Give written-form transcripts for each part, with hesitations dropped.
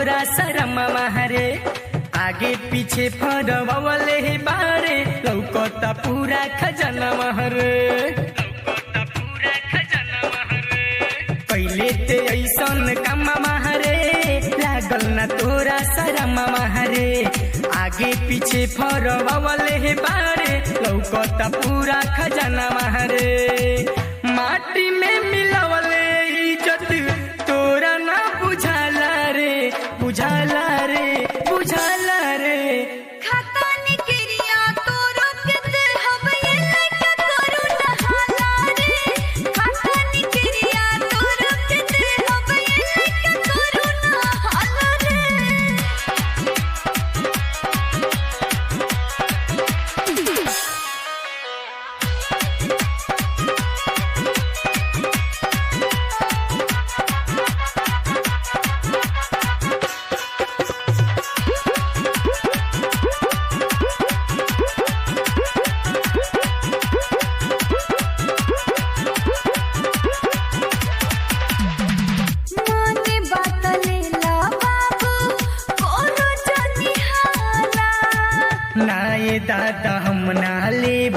तोरा शरम महरे आगे पीछे फरवले हे बारे लौकता पूरा खजाना महरे पहले ते ऐसन काम महरे लागल ना तोरा शरम महरे आगे पीछे फरवले हे बारे लौकता पूरा खजाना महरे माटी में मिलवले इज्जत तोरा ना बुझाला रे बुझाला रे बुझाला रे खाता निकरिया तोरो के हम ये लइका करू नहाला रे खाता निकरिया तोरो के हम ये लइका करू नहाला रे नाये दादा हम ना लेब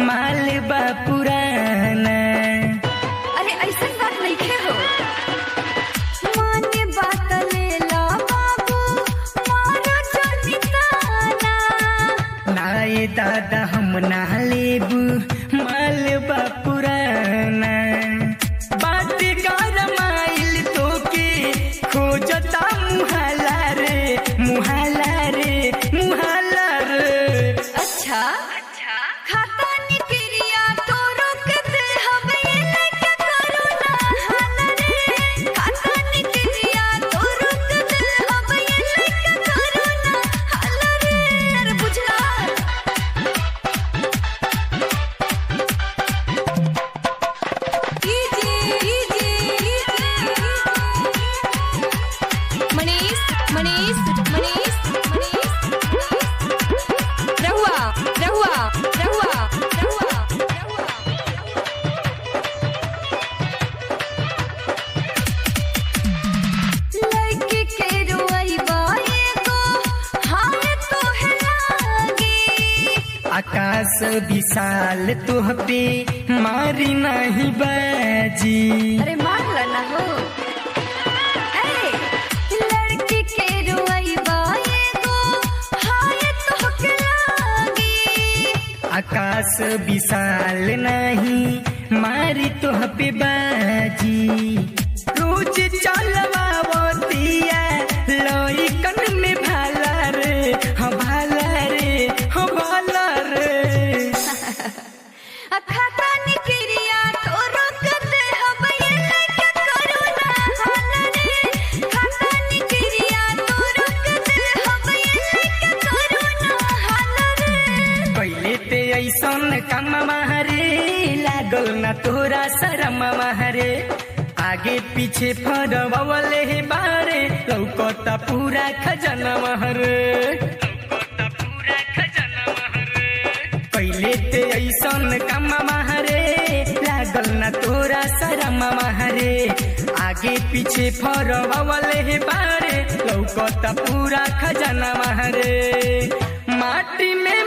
माल बा पुराना अरे ऐसा बात नहीं खे हो माने बात ले ला बाबू मारो जानी ताना नाये दादा हम ना लेब माल बा पुराना बात गरमाइल तो के खोजता मुहाला रे मुहाला रे मुहाला रे अच्छा खाता निकरिया तोरो के हम ये लइका करू नहाला रे खाता निकरिया तोरो के हम ये लइका करू नहाला रे अरे बुझला मनीष मनीष मनीष मनीष रहुआ रहुआ रहुआ रहुआ लड़की के रोई बाए को हाय तो है लागी आकाश विशाल तुह पे मारी नहीं बाजी अरे मार लेना हो लड़की के रोई बाए को हाय तो के लागी आकाश विशाल नहीं मारी तुह पे बाजी रोज चलवावतिया लइकन में भाला रे हाँ भाला रे हाँ भाला रे खाता निकरिया तोरो के हम ये लइका करू नहाला रे खाता निकरिया तोरो के हम ये लइका करू नहाला रे पहले ते ऐसन काम महरे लागल ना तोरा शरम महरे आगे पीछे फरवले हे बारे लौकता पूरा खजाना महरे पहले ते ऐसन काम महरे लागल ना तोरा शरम महरे आगे पीछे फरवले हे बारे लौकता पूरा खजाना महरे माटी में